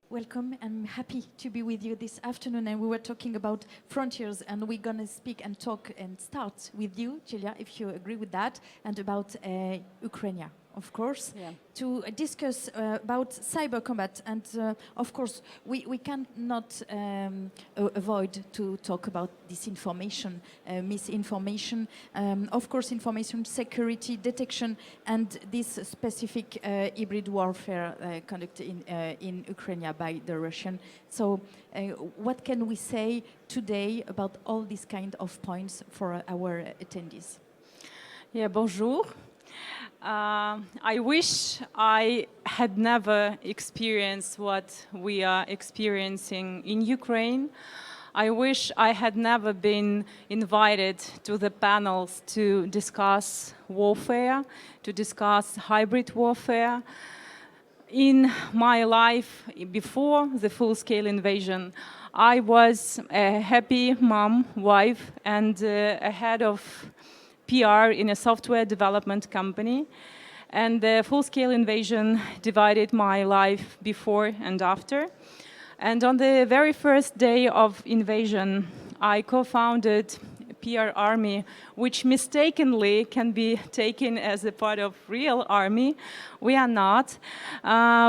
Welcome. I'm happy to be with you this afternoon, and we were talking about frontiers, and we're going to speak and talk and start with you, Julia, if you agree with that, and about Ukraine, of course, to discuss about cyber combat. And of course, we cannot avoid to talk about disinformation, misinformation, of course, information security detection, and this specific hybrid warfare conducted in Ukraine by the Russian. So what can we say today about all these kind of points for our attendees? Yeah, bonjour. I wish I had never experienced what we are experiencing in Ukraine. I wish I had never been invited to the panels to discuss warfare, to discuss hybrid warfare. In my life, before the full-scale invasion, I was a happy mom, wife, and a head of PR in a software development company. And the full-scale invasion divided my life before and after. And on the very first day of invasion, I co-founded PR army, which mistakenly can be taken as a part of real army. We are not.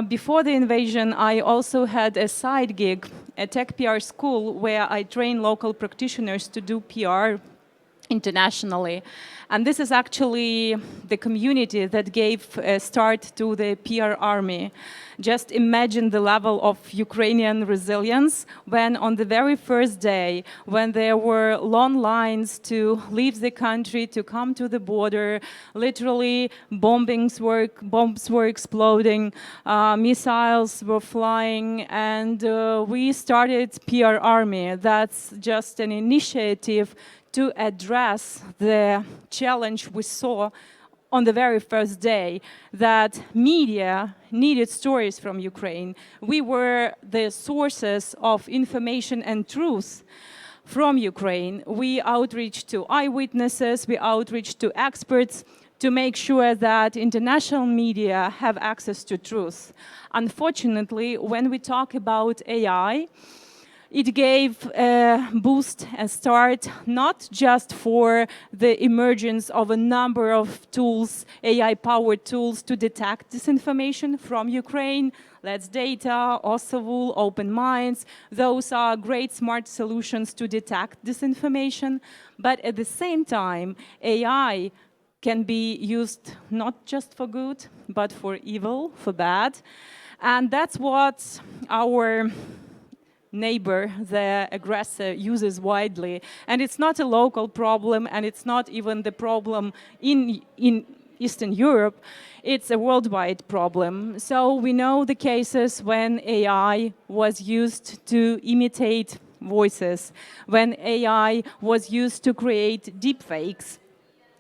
Before the invasion, I also had a side gig, a tech PR school, where I train local practitioners to do PR internationally. And this is actually the community that gave a start to the PR army. Just imagine the level of Ukrainian resilience when on the very first day, when there were long lines to leave the country, to come to the border, literally bombs were exploding, missiles were flying, and we started PR army. That's just an initiative to address the challenge we saw on the very first day, that media needed stories from Ukraine. We were the sources of information and truth from Ukraine. We outreached to eyewitnesses, we outreached to experts to make sure that international media have access to truth. Unfortunately, when we talk about AI, it gave a boost, a start, not just for the emergence of a number of tools, AI-powered tools to detect disinformation from Ukraine. Let's Data, Osavul, Open Minds. Those are great smart solutions to detect disinformation. But at the same time, AI can be used not just for good, but for evil, for bad. And that's what our neighbor, the aggressor, uses widely. And it's not a local problem, and it's not even the problem in Eastern Europe. It's a worldwide problem. So we know the cases when AI was used to imitate voices, when AI was used to create deepfakes.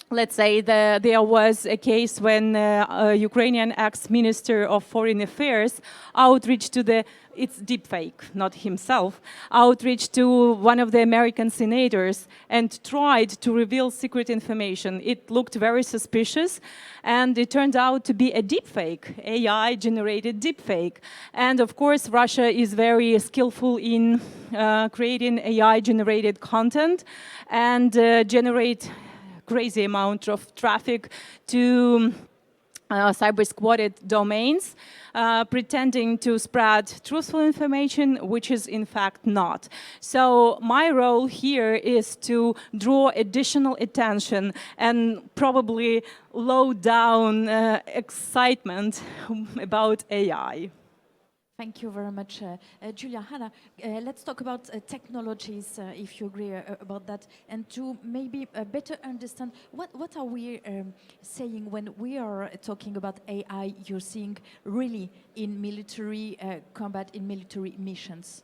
Let's say there was a case when a Ukrainian ex-minister of Foreign Affairs outreached to it's deepfake, not himself, outreached to one of the American senators and tried to reveal secret information. It looked very suspicious, and it turned out to be a deepfake, AI-generated deepfake. And of course, Russia is very skillful in creating AI-generated content and generate crazy amount of traffic to cyber-squatted domains, pretending to spread truthful information, which is in fact not. So my role here is to draw additional attention and probably low down excitement about AI. Thank you very much, Julia. Hannah, let's talk about technologies, if you agree about that, and to maybe better understand what are we saying when we are talking about AI using really in military combat, in military missions.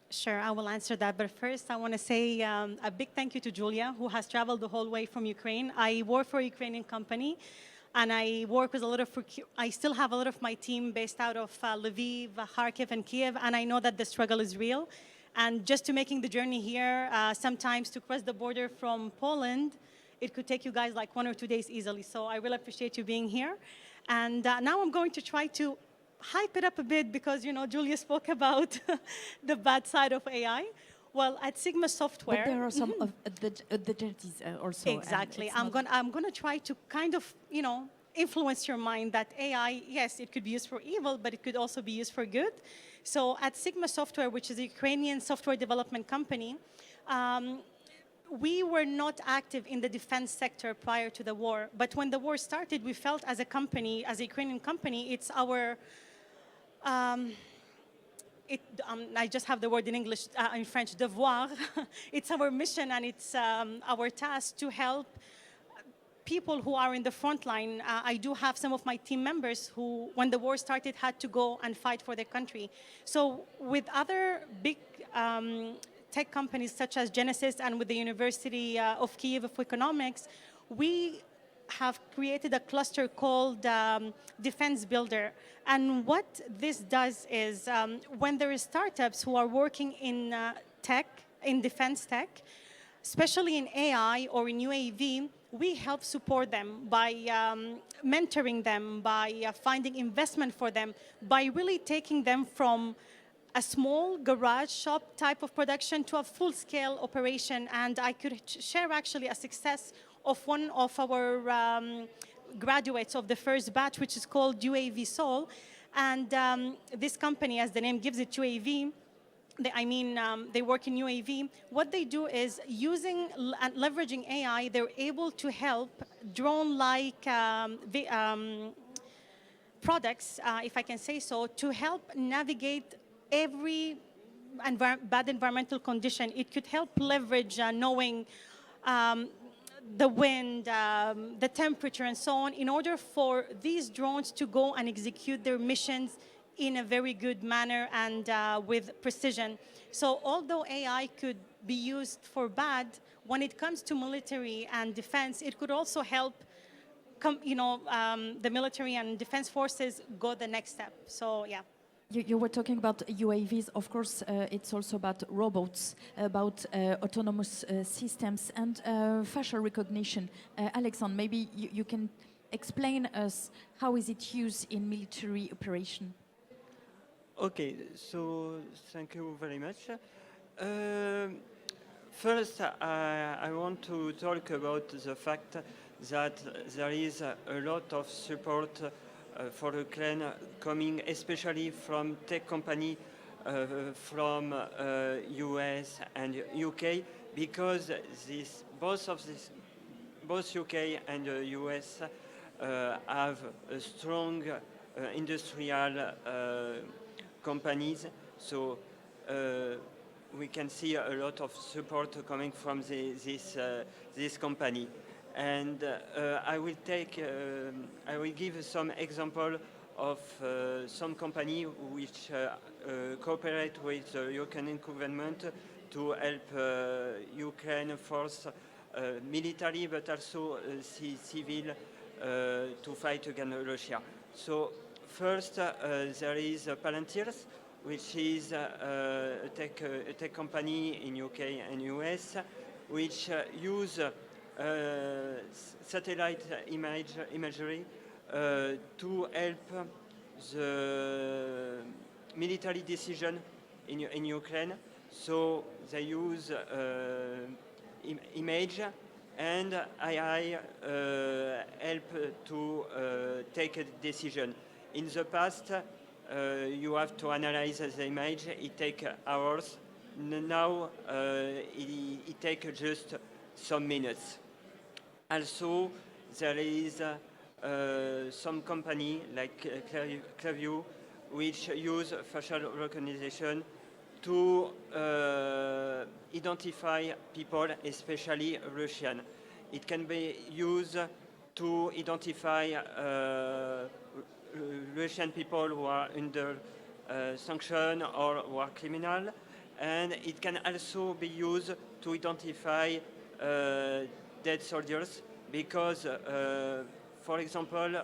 Sure, I will answer that. But first, I want to say a big thank you to Julia, who has traveled the whole way from Ukraine. I work for a Ukrainian company, and I work with I still have a lot of my team based out of Lviv, Kharkiv, and Kiev, and I know that the struggle is real. And just to making the journey here, sometimes to cross the border from Poland, it could take you guys like 1 or 2 days easily. So I really appreciate you being here. And now I'm going to try to hype it up a bit because, Julia spoke about the bad side of AI. Well, at Sigma Software... But there are some of the dirties also. and Exactly. it's I'm not- going to try to kind of, influence your mind that AI, yes, it could be used for evil, but it could also be used for good. So at Sigma Software, which is a Ukrainian software development company, we were not active in the defense sector prior to the war. But when the war started, we felt as a company, as a Ukrainian company, it's our... I just have the word in English, in French, devoir. It's our mission and it's our task to help people who are in the front line. I do have some of my team members who, when the war started, had to go and fight for their country. So with other big tech companies such as Genesis and with the University of Kyiv of Economics, we have created a cluster called Defense Builder. And what this does is when there is startups who are working in tech, in defense tech, especially in AI or in UAV, we help support them by mentoring them, by finding investment for them, by really taking them from a small garage shop type of production to a full-scale operation. And I could share actually a success of one of our graduates of the first batch, which is called UAV Soul. And this company, as the name gives it, UAV, they work in UAV. What they do is using and leveraging AI, they're able to help drone-like products, if I can say so, to help navigate every bad environmental condition. It could help leverage knowing the wind, the temperature, and so on, in order for these drones to go and execute their missions in a very good manner and with precision. So although AI could be used for bad, when it comes to military and defense, it could also help the military and defense forces go the next step. So, yeah. You were talking about UAVs. Of course, it's also about robots, about autonomous systems and facial recognition. Alexandre, maybe you can explain us how is it used in military operation? Okay, so thank you very much. First, I want to talk about the fact that there is a lot of support for Ukraine coming especially from tech company from US and UK, because both UK and US have a strong industrial companies, so we can see a lot of support coming from this company. And I will give some example of some company which cooperate with the Ukrainian government to help Ukraine force military but also civil to fight against Russia. So first there is Palantirs, which is a tech company in UK and US, which use satellite imagery to help the military decision in Ukraine. So they use image and AI help to take a decision. In the past, you have to analyze the image. It takes hours. Now it takes just some minutes. Also, there is some company like Clearview which use facial recognition to identify people, especially Russian. It can be used to identify Russian people who are under sanction or who are criminal, and it can also be used to identify dead soldiers, because, for example,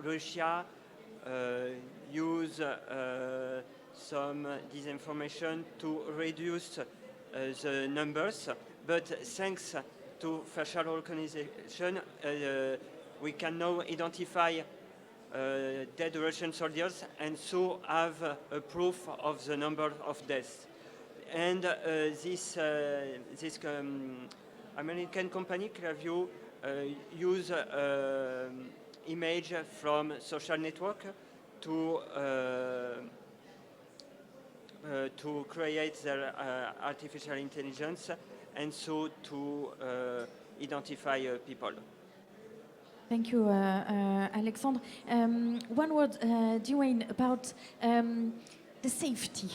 Russia use some disinformation to reduce the numbers, but thanks to facial recognition, we can now identify dead Russian soldiers and so have a proof of the number of deaths. And this American company, Clearview, use image from social network to create their artificial intelligence and so to identify people. Thank you, Alexandre. One word, Dwayne, about the safety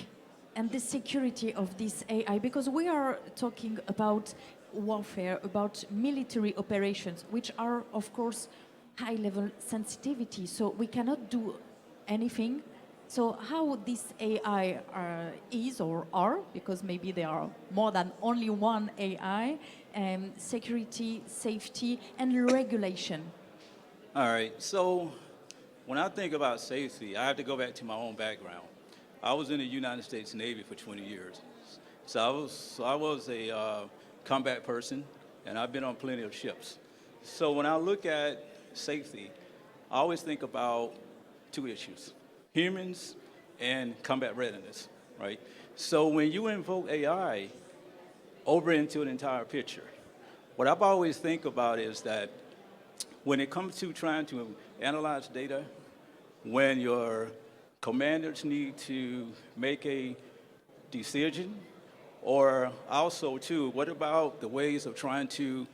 and the security of this AI, because we are talking about warfare, about military operations, which are, of course, high-level sensitivity, so we cannot do anything. So how this AI is or are, because maybe there are more than only one AI, security, safety, and regulation. All right, so when I think about safety, I have to go back to my own background. I was in the United States Navy for 20 years. So I was a combat person, and I've been on plenty of ships. So when I look at safety, I always think about two issues: humans and combat readiness, right? So when you invoke AI over into an entire picture, what I've always think about is that when it comes to trying to analyze data, when your commanders need to make a decision, or also too, what about the ways of trying to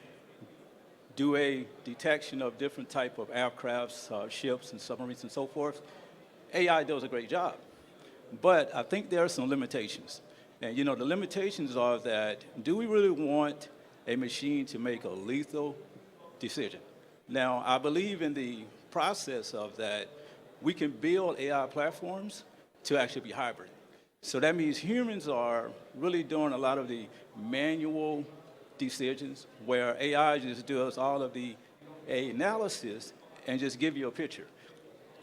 do a detection of different type of aircrafts, ships and submarines and so forth? AI does a great job, but I think there are some limitations. And you know, the limitations are that, do we really want a machine to make a lethal decision? Now, I believe in the process of that, we can build AI platforms to actually be hybrid. So that means humans are really doing a lot of the manual decisions, where AI just does all of the analysis and just give you a picture.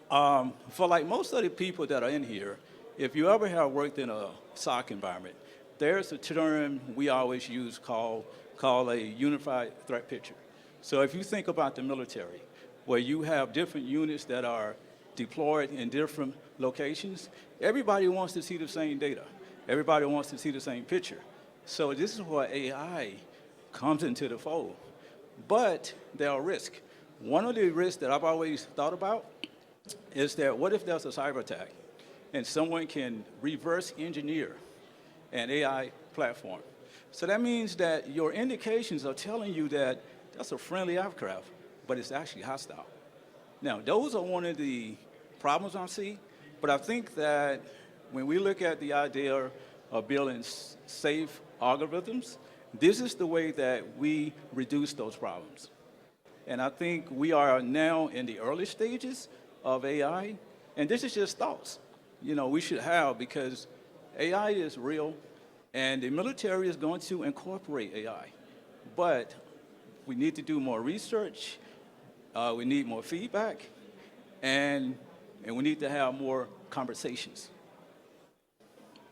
For like most of the people that are in here, if you ever have worked in a SOC environment, there's a term we always use called a unified threat picture. So if you think about the military, where you have different units that are deployed in different locations, everybody wants to see the same data. Everybody wants to see the same picture. So this is where AI comes into the fold. But there are risks. One of the risks that I've always thought about is that what if there's a cyber attack and someone can reverse engineer an AI platform? So that means that your indications are telling you that that's a friendly aircraft, but it's actually hostile. Now, those are one of the problems I see, but I think that when we look at the idea of building safe algorithms, this is the way that we reduce those problems. And I think we are now in the early stages of AI, and this is just thoughts, you know, we should have, because AI is real, and the military is going to incorporate AI. But we need to do more research, we need more feedback, and we need to have more conversations.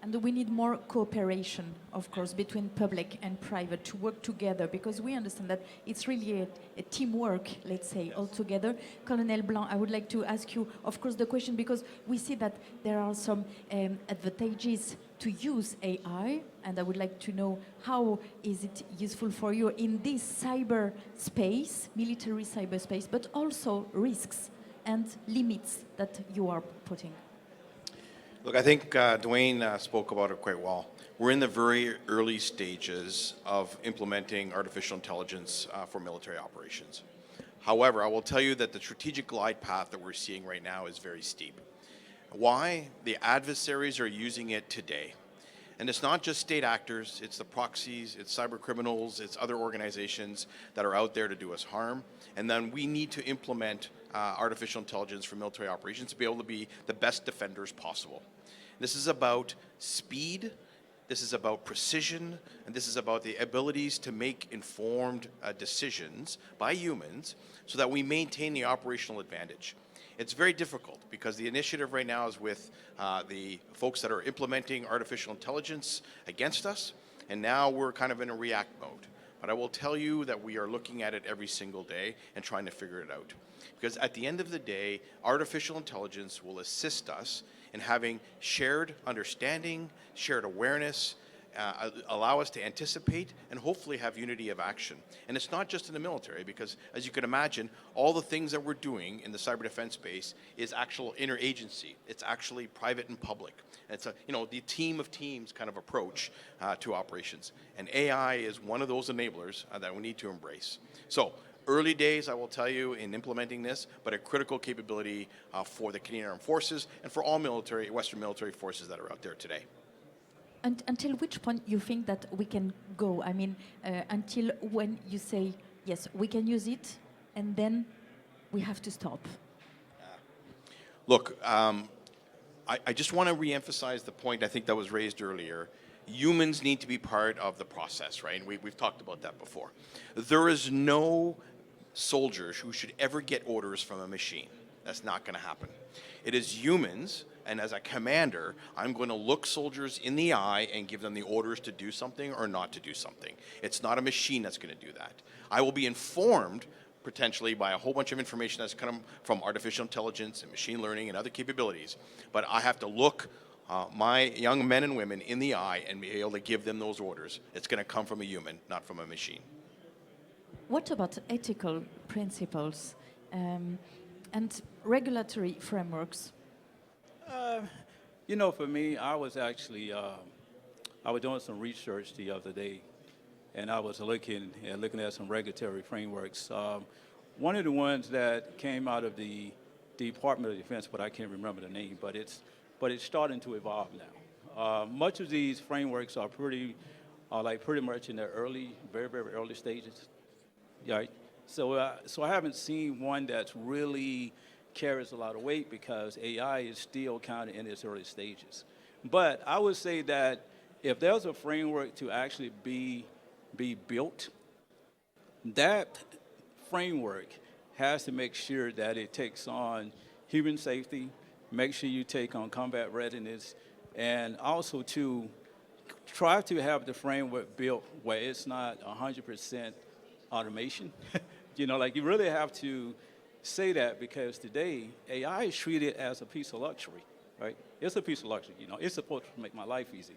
And we need more cooperation, of course, between public and private to work together, because we understand that it's really a teamwork, let's say, all together. Colonel Blanc, I would like to ask you, of course, the question, because we see that there are some advantages to use AI, and I would like to know how is it useful for you in this cyberspace, military cyberspace, but also risks and limits that you are putting. Look, I think Dwayne spoke about it quite well. We're in the very early stages of implementing artificial intelligence for military operations. However, I will tell you that the strategic glide path that we're seeing right now is very steep. Why? The adversaries are using it today. And it's not just state actors, it's the proxies, it's cyber criminals, it's other organizations that are out there to do us harm. And then we need to implement artificial intelligence for military operations to be able to be the best defenders possible. This is about speed, this is about precision, and this is about the abilities to make informed decisions by humans so that we maintain the operational advantage. It's very difficult because the initiative right now is with the folks that are implementing artificial intelligence against us, and now we're kind of in a react mode. But but I will tell you that we are looking at it every single day and trying to figure it out. Because at the end of the day, artificial intelligence will assist us in having shared understanding, shared awareness, allow us to anticipate and hopefully have unity of action. And it's not just in the military, because as you can imagine, all the things that we're doing in the cyber defense space is actual interagency. It's actually private and public. And it's the team of teams kind of approach to operations. And AI is one of those enablers that we need to embrace. So early days, I will tell you, in implementing this, but a critical capability for the Canadian Armed Forces and for all Western military forces that are out there today. And until which point you think that we can go? I mean, until when you say, yes, we can use it, and then we have to stop? Look, I just want to reemphasize the point I think that was raised earlier. Humans need to be part of the process, right? And we've talked about that before. There is no soldier who should ever get orders from a machine. That's not going to happen. It is humans, and as a commander, I'm going to look soldiers in the eye and give them the orders to do something or not to do something. It's not a machine that's going to do that. I will be informed potentially by a whole bunch of information that's come from artificial intelligence and machine learning and other capabilities, but I have to look my young men and women in the eye and be able to give them those orders. It's going to come from a human, not from a machine. What about ethical principles and regulatory frameworks? For me, I was actually, I was doing some research the other day, and I was looking at some regulatory frameworks. One of the ones that came out of the Department of Defense, but I can't remember the name, but it's starting to evolve now. Much of these frameworks are pretty much in their very, very early stages. Right? So I haven't seen one that's really carries a lot of weight because AI is still kind of in its early stages. But I would say that if there's a framework to actually be built, that framework has to make sure that it takes on human safety, make sure you take on combat readiness, and also to try to have the framework built where it's not 100% automation. You really have to say that, because today AI is treated as a piece of luxury, right? It's a piece of luxury, it's supposed to make my life easy.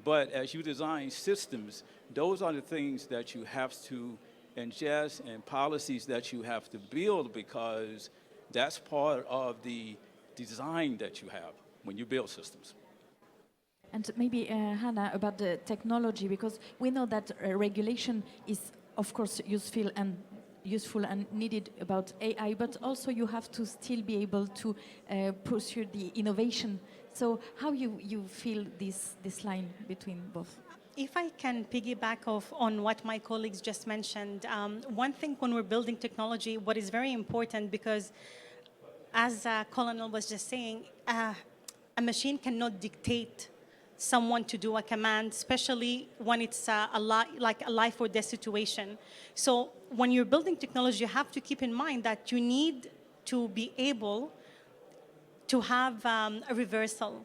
But as you design systems, those are the things that you have to ingest and policies that you have to build, because that's part of the design that you have when you build systems. And maybe, Hannah, about the technology, because we know that regulation is, of course, useful and needed about AI, but also you have to still be able to pursue the innovation. So how you feel this line between both? If I can piggyback on what my colleagues just mentioned, one thing when we're building technology, what is very important, because as Colonel was just saying, a machine cannot dictate someone to do a command, especially when it's like a life or death situation. So when you're building technology, you have to keep in mind that you need to be able to have a reversal,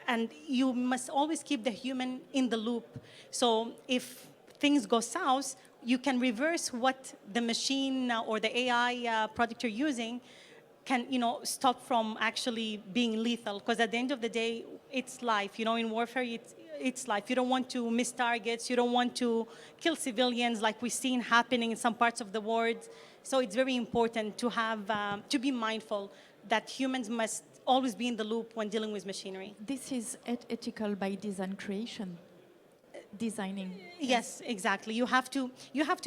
and you must always keep the human in the loop. So if things go south, you can reverse what the machine or the AI product you're using can, stop from actually being lethal. Because at the end of the day, it's life. In warfare, it's life. You don't want to miss targets. You don't want to kill civilians like we've seen happening in some parts of the world. So it's very important to have, to be mindful that humans must always be in the loop when dealing with machinery. This is ethical by design creation. Designing. Yes, exactly. You have to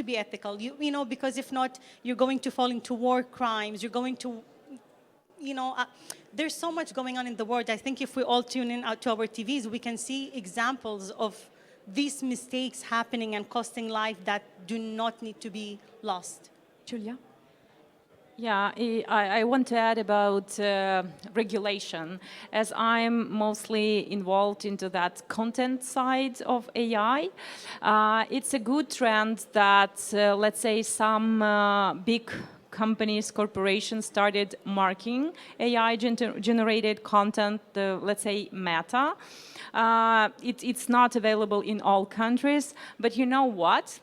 be ethical. Because if not, you're going to fall into war crimes. You're going to, there's so much going on in the world. I think if we all tune in out to our TVs, we can see examples of these mistakes happening and costing life that do not need to be lost. Julia? Yeah, I want to add about regulation, as I'm mostly involved into that content side of AI. It's a good trend that, let's say, some big companies, corporations started marking AI-generated content, let's say Meta. It's not available in all countries, but you know what?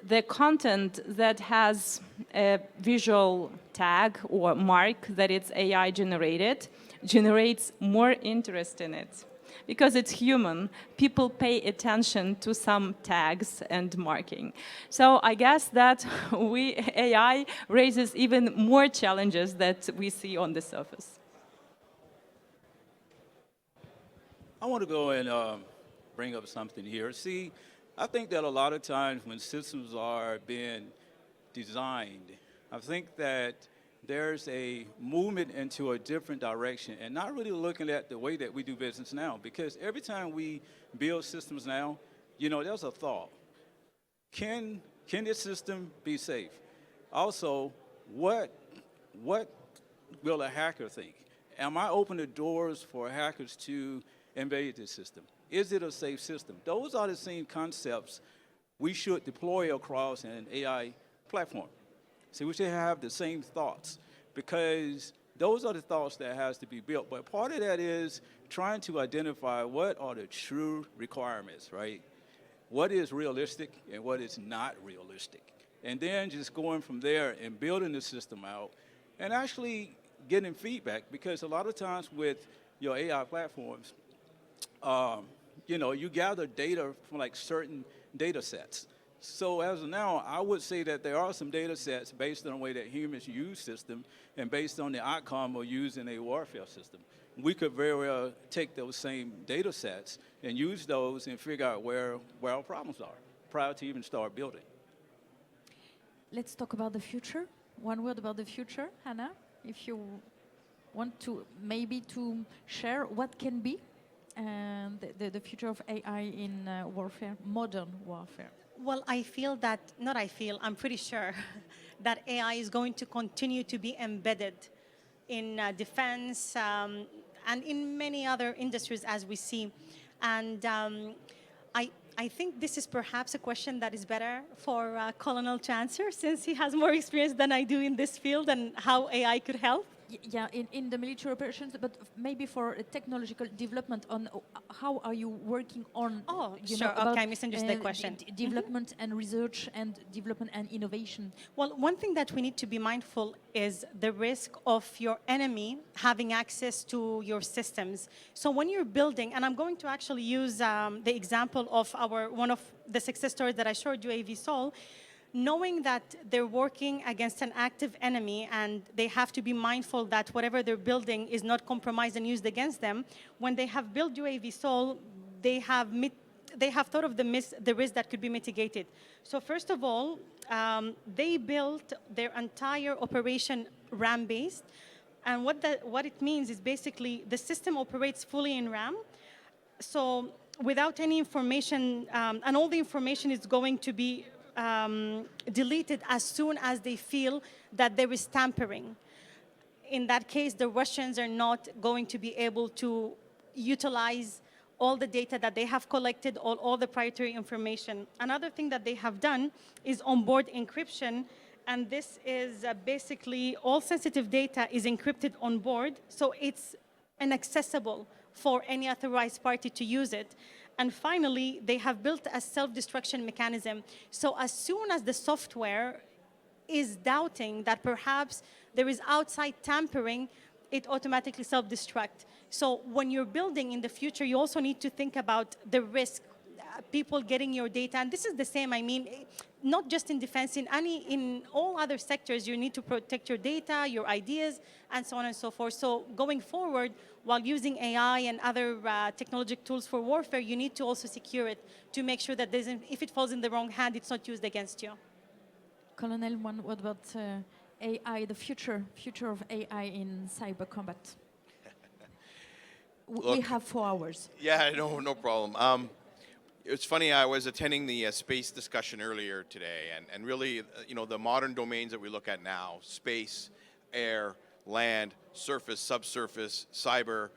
the content that has a visual tag or mark that it's AI generated generates more interest in it. Because it's human, people pay attention to some tags and marking. So I guess that AI raises even more challenges that we see on the surface. I want to go and bring up something here. See, I think that a lot of times when systems are being designed, I think that there's a movement into a different direction and not really looking at the way that we do business now. Because every time we build systems now, you know, there's a thought. Can this system be safe? Also, what will a hacker think? Am I opening the doors for hackers to invade this system? Is it a safe system? Those are the same concepts we should deploy across an AI platform. See, we should have the same thoughts because those are the thoughts that has to be built. But part of that is trying to identify what are the true requirements, right? What is realistic and what is not realistic. And then just going from there and building the system out and actually getting feedback because a lot of times with your AI platforms, you know, you gather data from like certain data sets. So as of now, I would say that there are some data sets based on the way that humans use system and based on the outcome of using a warfare system. We could very well take those same data sets and use those and figure out where our problems are prior to even start building. Let's talk about the future. One word about the future, Hannah, if you want to maybe to share what can be the future of AI in warfare, modern warfare. Well, I'm pretty sure that AI is going to continue to be embedded in defense and in many other industries as we see. And I think this is perhaps a question that is better for Colonel to answer since he has more experience than I do in this field and how AI could help. Yeah, in the military operations, but maybe for a technological development on how are you working on? Oh, you sure. know, about, Okay, I misunderstood the question. Development and research and development and innovation. Well, one thing that we need to be mindful is the risk of your enemy having access to your systems. So when you're building, and I'm going to actually use the example of one of the success stories that I showed you, AV Sol, knowing that they're working against an active enemy and they have to be mindful that whatever they're building is not compromised and used against them, when they have built UAV Sol, they have thought of the risk that could be mitigated. So first of all, they built their entire operation RAM-based. And what it means is basically the system operates fully in RAM. So without any information, and all the information is going to be deleted as soon as they feel that there is tampering. In that case, the Russians are not going to be able to utilize all the data that they have collected, all the proprietary information. Another thing that they have done is onboard encryption, and this is basically all sensitive data is encrypted on board, so it's inaccessible for any authorized party to use it. And finally, they have built a self-destruction mechanism. So as soon as the software is doubting that perhaps there is outside tampering, it automatically self-destruct. So when you're building in the future, you also need to think about the risk, people getting your data. And this is the same, I mean, not just in defense, in all other sectors, you need to protect your data, your ideas, and so on and so forth. So going forward, while using AI and other technological tools for warfare, you need to also secure it to make sure that if it falls in the wrong hand, it's not used against you. Colonel, what about AI, the future of AI in cyber combat? We have 4 hours. Yeah, no problem. It's funny, I was attending the space discussion earlier today, and really, you know, the modern domains that we look at now, space, air, land, surface, subsurface, cyber,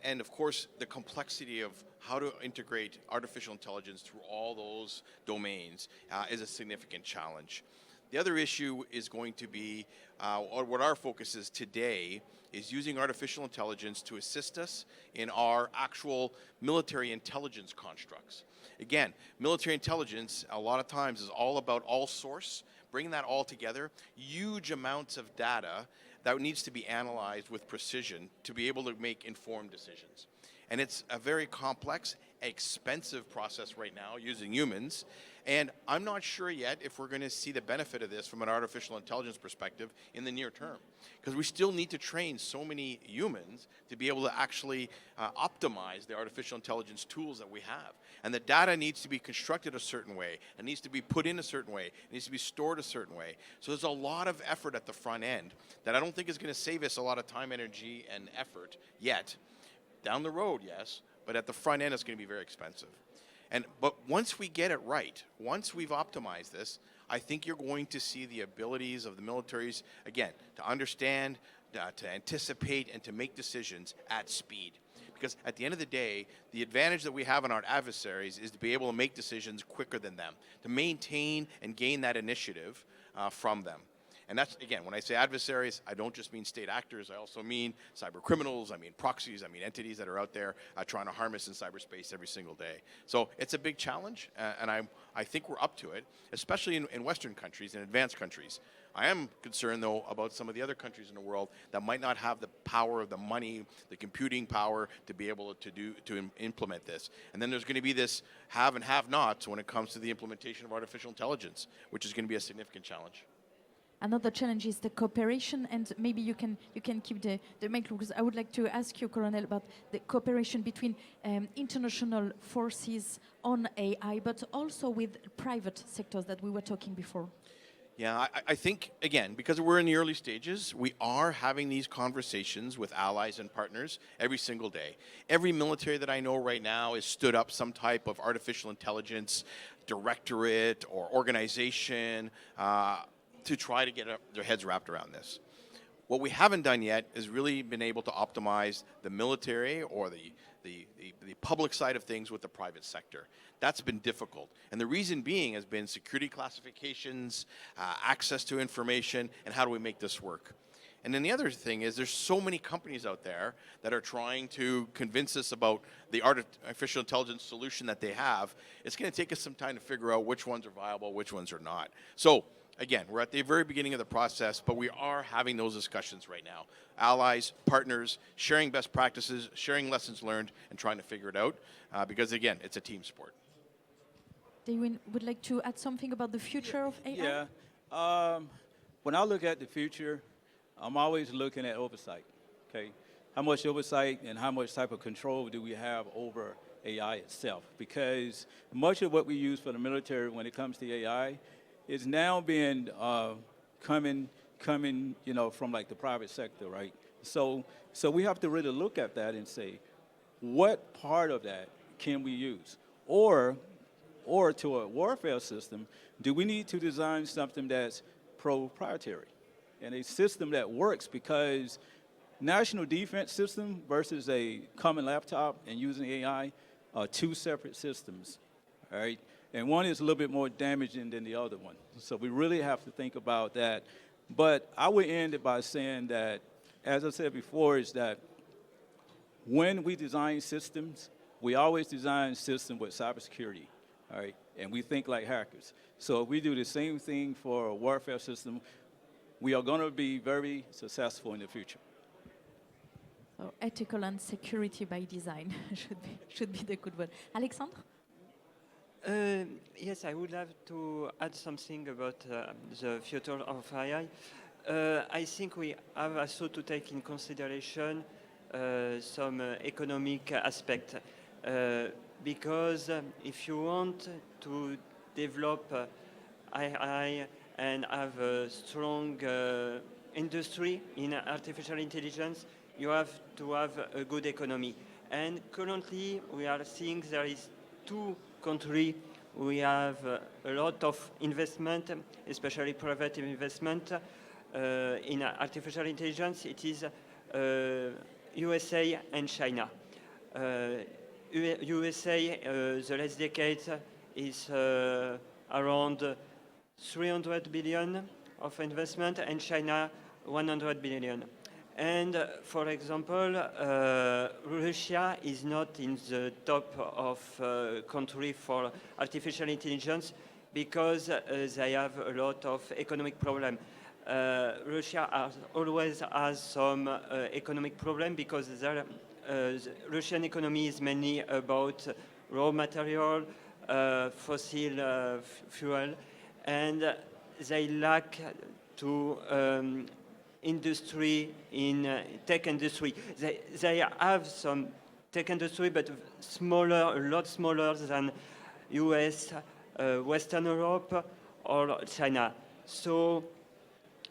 and of course, the complexity of how to integrate artificial intelligence through all those domains is a significant challenge. The other issue is going to be, or what our focus is today, is using artificial intelligence to assist us in our actual military intelligence constructs. Again, military intelligence a lot of times is all about all source, bringing that all together, huge amounts of data that needs to be analyzed with precision to be able to make informed decisions. And it's a very complex, expensive process right now using humans. And I'm not sure yet if we're going to see the benefit of this from an artificial intelligence perspective in the near term. Because we still need to train so many humans to be able to actually optimize the artificial intelligence tools that we have. And the data needs to be constructed a certain way. It needs to be put in a certain way. It needs to be stored a certain way. So there's a lot of effort at the front end that I don't think is going to save us a lot of time, energy, and effort yet. Down the road, yes, but at the front end, it's going to be very expensive. But once we get it right, once we've optimized this, I think you're going to see the abilities of the militaries, again, to understand, to anticipate, and to make decisions at speed. Because at the end of the day, the advantage that we have on our adversaries is to be able to make decisions quicker than them, to maintain and gain that initiative from them. And that's, again, when I say adversaries, I don't just mean state actors. I also mean cyber criminals. I mean proxies. I mean entities that are out there trying to harm us in cyberspace every single day. So it's a big challenge, and I think we're up to it, especially in Western countries and advanced countries. I am concerned, though, about some of the other countries in the world that might not have the power of the money, the computing power to be able to implement this. And then there's going to be this have and have-nots when it comes to the implementation of artificial intelligence, which is going to be a significant challenge. Another challenge is the cooperation, and maybe you can keep the mic, because I would like to ask you, Colonel, about the cooperation between international forces on AI, but also with private sectors that we were talking before. Yeah, I think, again, because we're in the early stages, we are having these conversations with allies and partners every single day. Every military that I know right now has stood up some type of artificial intelligence directorate or organization to try to get their heads wrapped around this. What we haven't done yet is really been able to optimize the military or the public side of things with the private sector. That's been difficult. And the reason being has been security classifications, access to information, and how do we make this work. And then the other thing is there's so many companies out there that are trying to convince us about the artificial intelligence solution that they have. It's going to take us some time to figure out which ones are viable, which ones are not. So again, we're at the very beginning of the process, but we are having those discussions right now. Allies, partners, sharing best practices, sharing lessons learned, and trying to figure it out. Because again, it's a team sport. Daewin would like to add something about the future of AI? Yeah. When I look at the future, I'm always looking at oversight. Okay, how much oversight and how much type of control do we have over AI itself? Because much of what we use for the military when it comes to AI is now being coming, from like the private sector, right? So we have to really look at that and say, what part of that can we use? Or to a warfare system, do we need to design something that's proprietary and a system that works? Because national defense system versus a common laptop and using AI are two separate systems, all right? And one is a little bit more damaging than the other one. So we really have to think about that. But I would end it by saying that, as I said before, is that when we design systems, we always design systems with cybersecurity, all right? And we think like hackers. So if we do the same thing for a warfare system, we are going to be very successful in the future. So ethical and security by design should be the good word. Alexandre? Yes, I would like to add something about the future of AI. I think we have also to take in consideration some economic aspect, because if you want to develop AI and have a strong industry in artificial intelligence, you have to have a good economy. And currently, we are seeing there is two countries we have a lot of investment, especially private investment in artificial intelligence. It is USA and China. USA, the last decade is around 300 billion of investment, and China 100 billion. And for example, Russia is not in the top of country for artificial intelligence because they have a lot of economic problem. Russia always has some economic problem because the Russian economy is mainly about raw material, fossil fuel, and they lack to industry in tech industry. They have some tech industry, but smaller, a lot smaller than US, Western Europe, or China. So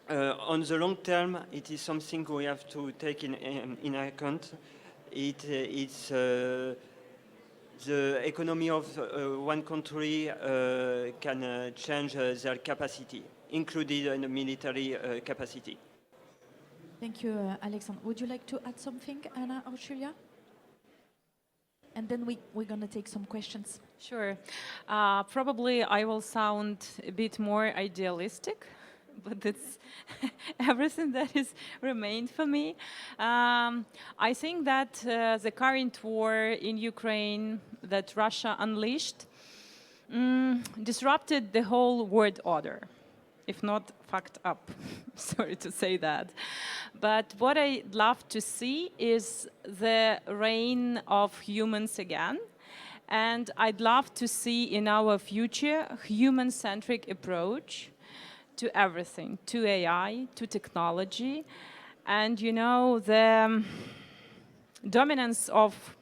on the long term, it is something we have to take in account. It's the economy of one country can change their capacity, including the military capacity. Thank you, Alexandre. Would you like to add something, Anna or Julia? And then we're going to take some questions. Sure. Probably I will sound a bit more idealistic, but that's everything that is remained for me. I think that the current war in Ukraine that Russia unleashed disrupted the whole world order, if not fucked up. Sorry to say that. But what I'd love to see is the reign of humans again. And I'd love to see in our future a human-centric approach to everything, to AI, to technology. And, you know, the dominance of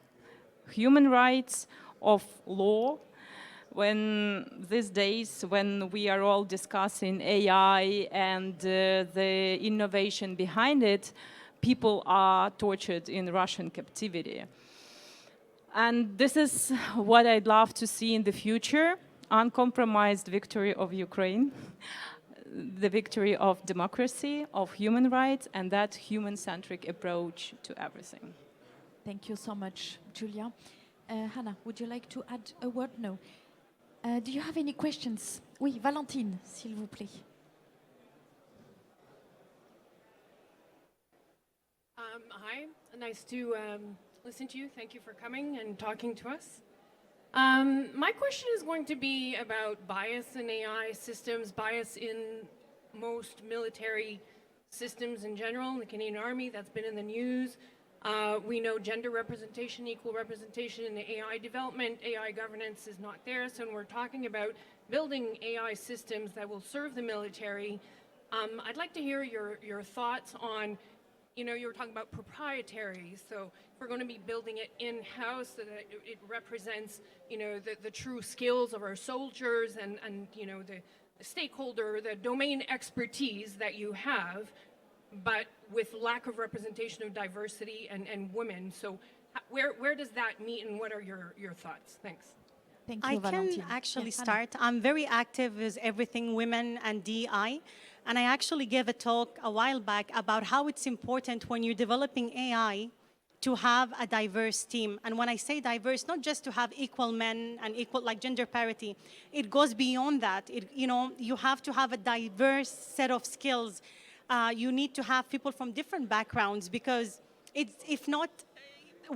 human rights, of law, when these days, when we are all discussing AI and the innovation behind it, people are tortured in Russian captivity. And this is what I'd love to see in the future, uncompromised victory of Ukraine, the victory of democracy, of human rights, and that human-centric approach to everything. Thank you so much, Julia. Hannah, would you like to add a word? No. Do you have any questions? Oui, Valentine, s'il vous plaît. Hi, nice to listen to you. Thank you for coming and talking to us. My question is going to be about bias in AI systems, bias in most military systems in general, in the Canadian Army, that's been in the news. We know gender representation, equal representation in the AI development, AI governance is not there. So when we're talking about building AI systems that will serve the military, I'd like to hear your thoughts on, you know, you were talking about proprietary. So if we're going to be building it in-house so that it represents, you know, the true skills of our soldiers and you know, the stakeholder, the domain expertise that you have, but with lack of representation of diversity and women. So where does that meet and what are your thoughts? Thanks. Thank you, I Valentine. can actually Yeah, Hannah. start. I'm very active with everything women and DI. And I actually gave a talk a while back about how it's important when you're developing AI to have a diverse team. And when I say diverse, not just to have equal men and equal, like gender parity, it goes beyond that. You know, you have to have a diverse set of skills. You need to have people from different backgrounds because if not,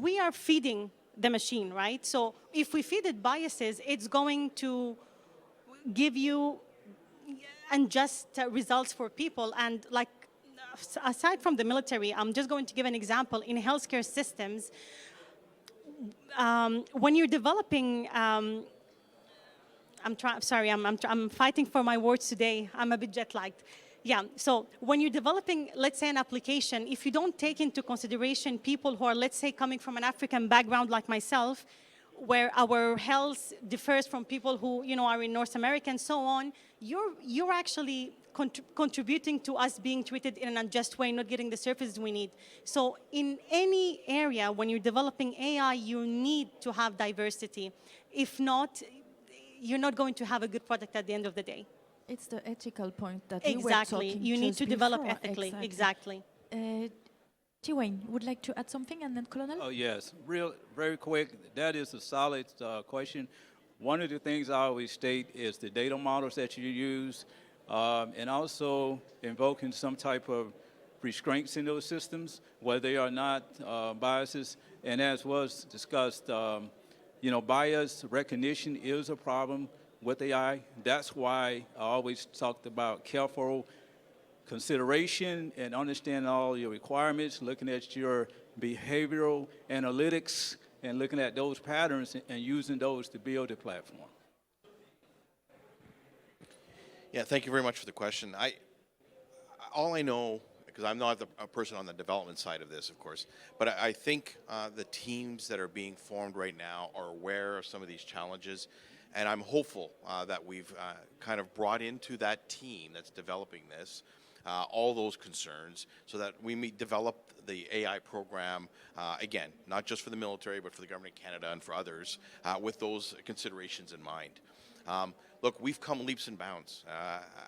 we are feeding the machine, right? So if we feed it biases, it's going to give you unjust results for people. And like, aside from the military, I'm just going to give an example. In healthcare systems, when you're developing, I'm fighting for my words today. I'm a bit jet-lagged. Yeah, so when you're developing, let's say, an application, if you don't take into consideration people who are, let's say, coming from an African background like myself, where our health differs from people who, you know, are in North America and so on, you're actually contributing to us being treated in an unjust way, not getting the services we need. So in any area, when you're developing AI, you need to have diversity. If not, you're not going to have a good product at the end of the day. It's the ethical point that we were Exactly. talking You need just to develop before. ethically. Exactly. T-Wayne, would like to add something, and then Colonel? Oh, yes. Very quick. That is a solid question. One of the things I always state is the data models that you use, and also invoking some type of restraints in those systems, whether they are not biases. And as was discussed, bias recognition is a problem with AI. That's why I always talked about careful consideration and understanding all your requirements, looking at your behavioral analytics, and looking at those patterns and using those to build a platform. Yeah, thank you very much for the question. All I know, because I'm not a person on the development side of this, of course, but I think the teams that are being formed right now are aware of some of these challenges, and I'm hopeful that we've kind of brought into that team that's developing this all those concerns so that we may develop the AI program, again, not just for the military, but for the government of Canada and for others, with those considerations in mind. Look, we've come leaps and bounds.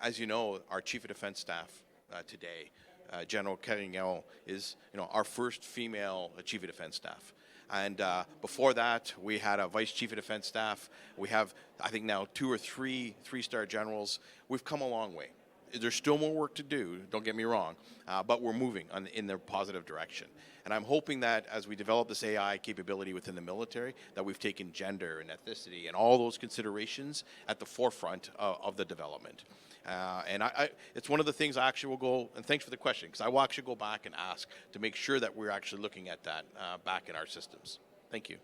As you know, our Chief of Defense Staff today, General Carignan, is our first female Chief of Defense Staff. And before that, we had a Vice Chief of Defense Staff. We have, I think now, 2 or 3 three-star generals. We've come a long way. There's still more work to do, don't get me wrong, but we're moving in the positive direction. And I'm hoping that as we develop this AI capability within the military, that we've taken gender and ethnicity and all those considerations at the forefront of the development. And it's one of the things I actually will go, and thanks for the question, because I will actually go back and ask to make sure that we're actually looking at that back in our systems. Thank you.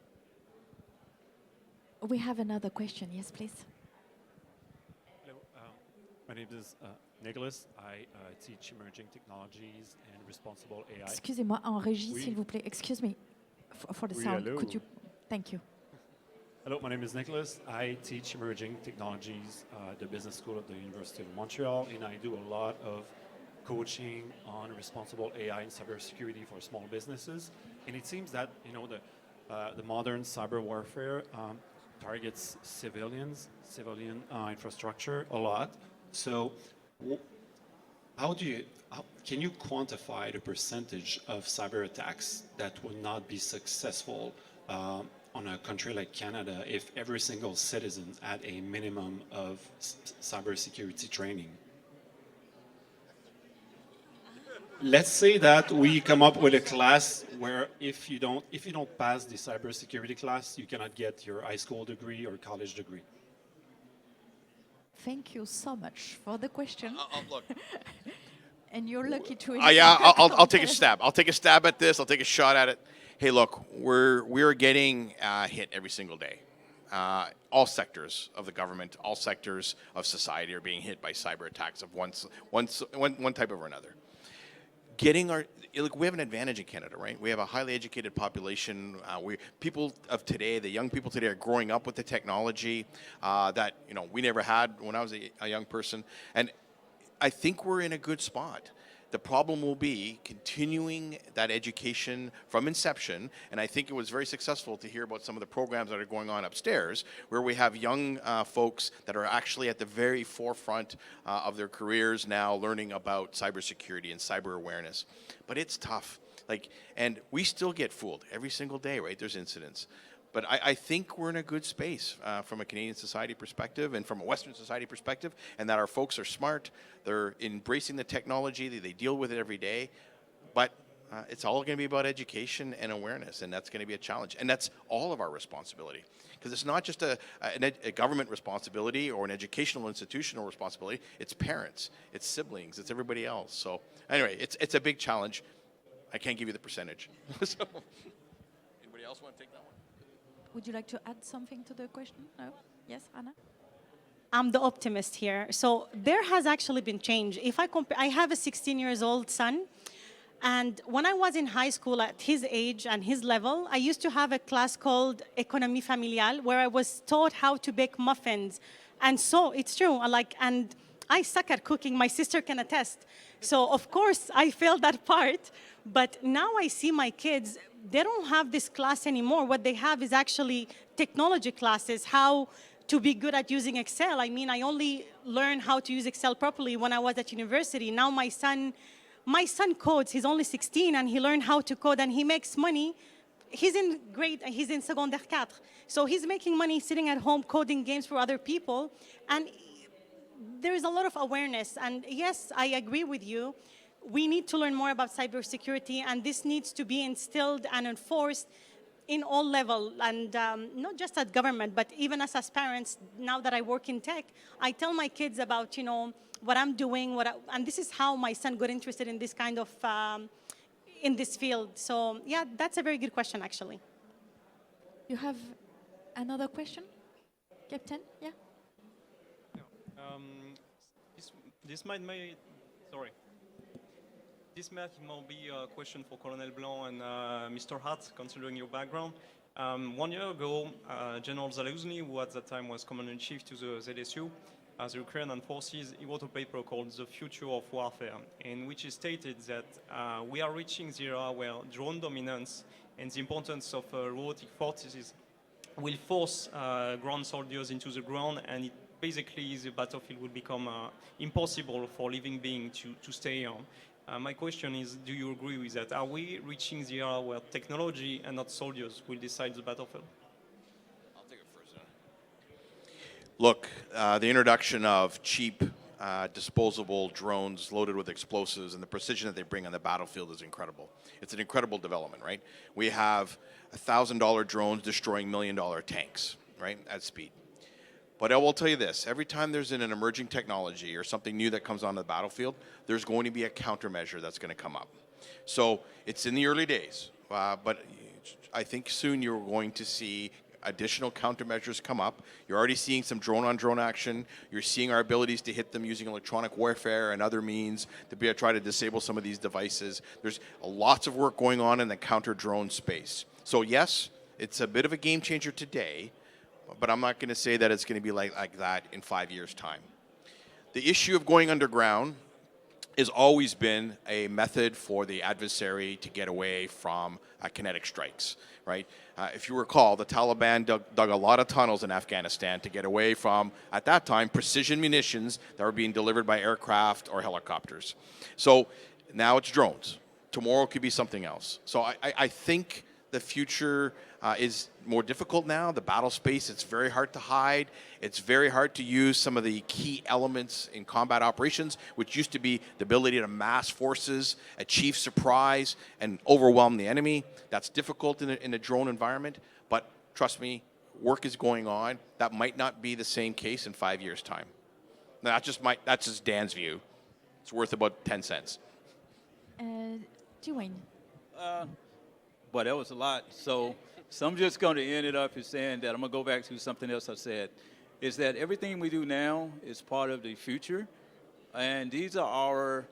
We have another question. Yes, please. Hello, my name is Nicholas. I teach emerging technologies and responsible AI. Excusez-moi, en régie, Oui. s'il vous plaît. Excuse me for the Oui, sound. hello. Could you? Thank you. Hello, my name is Nicholas. I teach emerging technologies at the business school at the University of Montreal, and I do a lot of coaching on responsible AI and cybersecurity for small businesses. And it seems that the modern cyber warfare targets civilian infrastructure a lot. So, can you quantify the percentage of cyber attacks that will not be successful on a country like Canada if every single citizen had a minimum of cybersecurity training? Let's say that we come up with a class where if you don't pass the cybersecurity class, you cannot get your high school degree or college degree. Thank you so much for the question. Look. And you're lucky to. Yeah, I'll take a stab. I'll take a stab at this. I'll take a shot at it. Hey, look, we're getting hit every single day. All sectors of the government, all sectors of society are being hit by cyber attacks of one type or another. We have an advantage in Canada, right? We have a highly educated population. People of today, the young people today, are growing up with the technology that we never had when I was a young person, and I think we're in a good spot. The problem will be continuing that education from inception, and I think it was very successful to hear about some of the programs that are going on upstairs, where we have young folks that are actually at the very forefront of their careers now, learning about cybersecurity and cyber awareness. But it's tough, and we still get fooled every single day, right? There's incidents. But I think we're in a good space from a Canadian society perspective and from a Western society perspective, and that our folks are smart, they're embracing the technology, they deal with it every day. But it's all going to be about education and awareness, and that's going to be a challenge. And that's all of our responsibility, because it's not just a government responsibility or an educational institutional responsibility. It's parents, it's siblings, it's everybody else. So anyway, it's a big challenge. I can't give you the percentage. So, anybody else want to take that one? Would you like to add something to the question? No? Yes, Anna? I'm the optimist here. So there has actually been change. If I compare, I have a 16-year-old son, and when I was in high school at his age and his level, I used to have a class called Économie familiale, where I was taught how to bake muffins. And so it's true, and I suck at cooking, my sister can attest. So of course I failed that part, but now I see my kids, they don't have this class anymore. What they have is actually technology classes, how to be good at using Excel. I mean, I only learned how to use Excel properly when I was at university. Now my son codes, he's only 16, and he learned how to code, and he makes money he's in secondaire 4. So he's making money sitting at home coding games for other people. And there is a lot of awareness. And yes, I agree with you. We need to learn more about cybersecurity, and this needs to be instilled and enforced in all levels, and not just at government, but even us as parents. Now that I work in tech, I tell my kids about, what I'm doing, and this is how my son got interested in this kind of, in this field. So yeah, that's a very good question, actually. You have another question, Captain? Yeah. This might be a question for Colonel Blanc and Mr. Hart, considering your background. 1 year ago, General Zaluzny, who at that time was Commander-in-Chief to the ZSU, the Ukrainian forces, he wrote a paper called The Future of Warfare, in which he stated that we are reaching the era where drone dominance and the importance of robotic forces will force ground soldiers into the ground, and basically the battlefield will become impossible for living beings to stay on. My question is, do you agree with that? Are we reaching the era where technology and not soldiers will decide the battlefield? I'll take it first. Look, the introduction of cheap, disposable drones loaded with explosives and the precision that they bring on the battlefield is incredible. It's an incredible development, right? We have $1,000 drones destroying $1 million tanks, right, at speed. But I will tell you this, every time there's an emerging technology or something new that comes on the battlefield, there's going to be a countermeasure that's going to come up. So it's in the early days, but I think soon you're going to see additional countermeasures come up. You're already seeing some drone-on-drone action. You're seeing our abilities to hit them using electronic warfare and other means to try to disable some of these devices. There's lots of work going on in the counter-drone space. So yes, it's a bit of a game changer today, but I'm not going to say that it's going to be like that in 5 years' time. The issue of going underground has always been a method for the adversary to get away from kinetic strikes, right? If you recall, the Taliban dug a lot of tunnels in Afghanistan to get away from, at that time, precision munitions that were being delivered by aircraft or helicopters. So now it's drones. Tomorrow it could be something else. So I think the future is more difficult now. The battle space, it's very hard to hide. It's very hard to use some of the key elements in combat operations, which used to be the ability to mass forces, achieve surprise, and overwhelm the enemy. That's difficult in a drone environment, but trust me, work is going on. That might not be the same case in 5 years' time. Now, that's just Dan's view. It's worth about 10 cents. Dwayne. But that was a lot. So I'm just going to end it up as saying that I'm going to go back to something else I said, is that everything we do now is part of the future, and these are our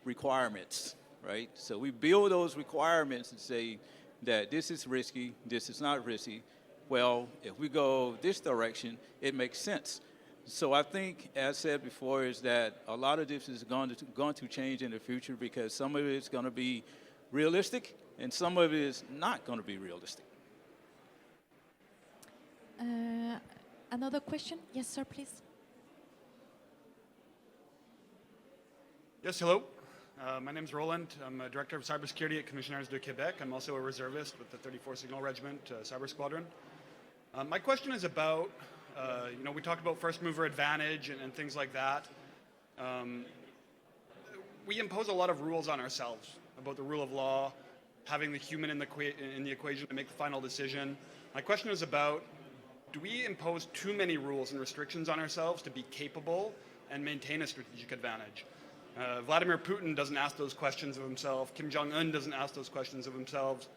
requirements, right? So we build those requirements and say that this is risky, this is not risky. Well, if we go this direction, it makes sense. So I think, as said before, is that a lot of this is going to change in the future, because some of it is going to be realistic, and some of it is not going to be realistic. Another question? Yes, sir, please. Yes, hello. My name is Roland. I'm a Director of Cybersecurity at Commissioners de Quebec. I'm also a reservist with the 34th Signal Regiment Cyber Squadron. My question is about, we talked about first mover advantage and things like that. We impose a lot of rules on ourselves about the rule of law, having the human in the equation to make the final decision. My question is about, do we impose too many rules and restrictions on ourselves to be capable and maintain a strategic advantage? Vladimir Putin doesn't ask those questions of himself. Kim Jong-un doesn't ask those questions of themselves.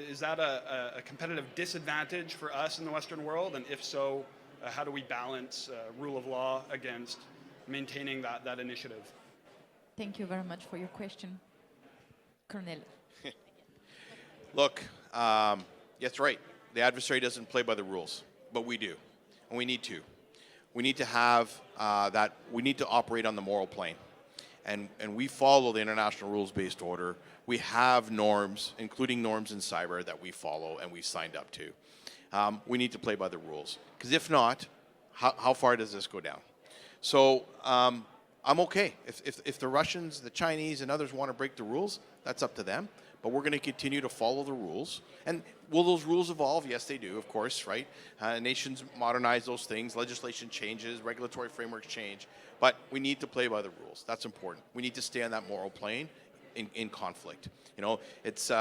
Is that a competitive disadvantage for us in the Western world? And if so, how do we balance rule of law against maintaining that initiative? Thank you very much for your question. Colonel. Look, that's right. The adversary doesn't play by the rules, but we do, and we need to. We need to have we need to operate on the moral plane, and we follow the international rules-based order. We have norms, including norms in cyber, that we follow and we signed up to. We need to play by the rules, because if not, how far does this go down? So I'm okay. If the Russians, the Chinese, and others want to break the rules, that's up to them. but we're going to continue to follow the rules. And will those rules evolve? Yes, they do, of course, right? Nations modernize those things, legislation changes, regulatory frameworks change, but we need to play by the rules. That's important. We need to stay on that moral plane in conflict. You know, it's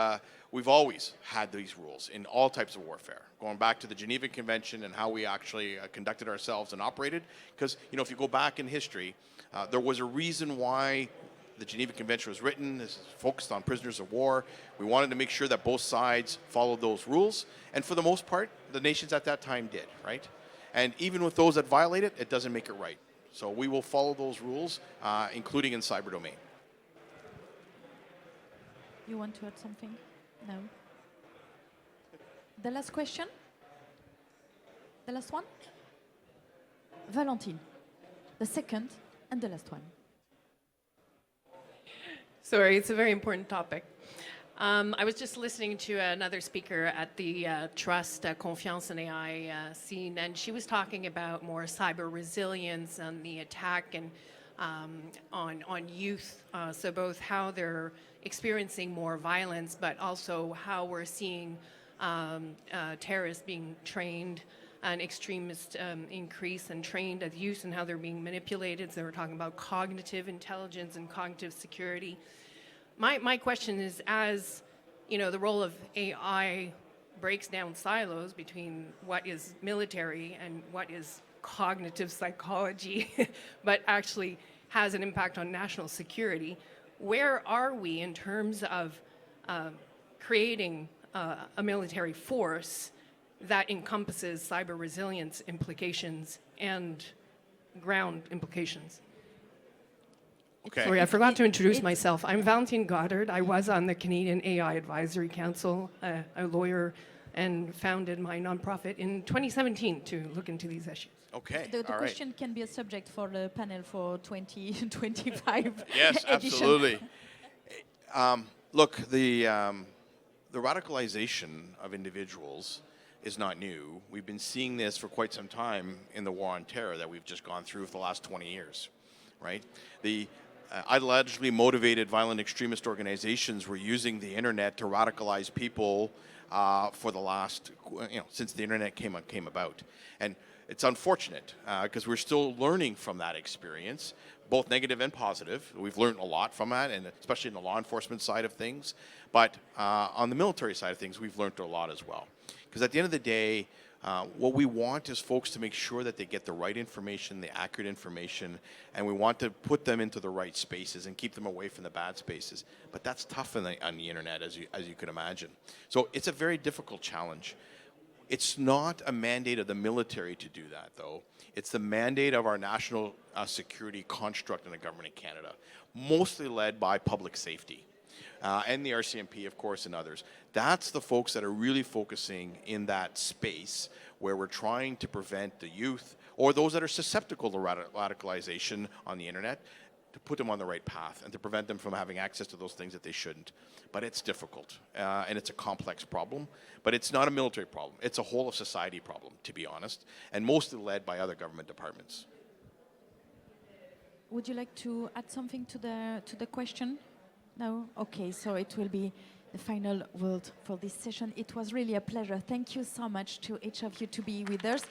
we've always had these rules in all types of warfare, going back to the Geneva Convention and how we actually conducted ourselves and operated. Because, you know, if you go back in history, there was a reason why the Geneva Convention was written. This is focused on prisoners of war. We wanted to make sure that both sides followed those rules. And for the most part, the nations at that time did, right? And even with those that violate it, it doesn't make it right. So we will follow those rules, including in cyber domain. You want to add something? No. The last question? The last one? Valentine. The second and the last one. Sorry, it's a very important topic. I was just listening to another speaker at the Trust, Confiance in AI scene, and she was talking about more cyber resilience and the attack and on youth. So both how they're experiencing more violence, but also how we're seeing terrorists being trained and extremists increase and trained as youth and how they're being manipulated. So we're talking about cognitive intelligence and cognitive security. My question is, as you know, the role of AI breaks down silos between what is military and what is cognitive psychology, but actually has an impact on national security. Where are we in terms of creating a military force that encompasses cyber resilience implications and ground implications? Okay. Sorry, I forgot to introduce myself. I'm Valentine Goddard. I was on the Canadian AI Advisory Council, a lawyer, and founded my nonprofit in 2017 to look into these issues. Okay. The all right. question can be a subject for the panel for 2025. Yes, edition. absolutely. Look, the radicalization of individuals is not new. We've been seeing this for quite some time in the war on terror that we've just gone through for the last 20 years, right? The ideologically motivated violent extremist organizations were using the internet to radicalize people for the last, since the internet came about. And it's unfortunate because we're still learning from that experience, both negative and positive. We've learned a lot from that, and especially in the law enforcement side of things. But on the military side of things, we've learned a lot as well. Because at the end of the day, what we want is folks to make sure that they get the right information, the accurate information, and we want to put them into the right spaces and keep them away from the bad spaces. But that's tough on the internet, as you can imagine. So it's a very difficult challenge. It's not a mandate of the military to do that, though. It's the mandate of our national security construct in the government of Canada, mostly led by public safety. And the RCMP, of course, and others. That's the folks that are really focusing in that space where we're trying to prevent the youth or those that are susceptible to radicalization on the internet, to put them on the right path and to prevent them from having access to those things that they shouldn't. But it's difficult, and it's a complex problem, but it's not a military problem. It's a whole of society problem, to be honest, and mostly led by other government departments. Would you like to add something to the question? No? Okay, so it will be the final word for this session. It was really a pleasure. Thank you so much to each of you to be with us.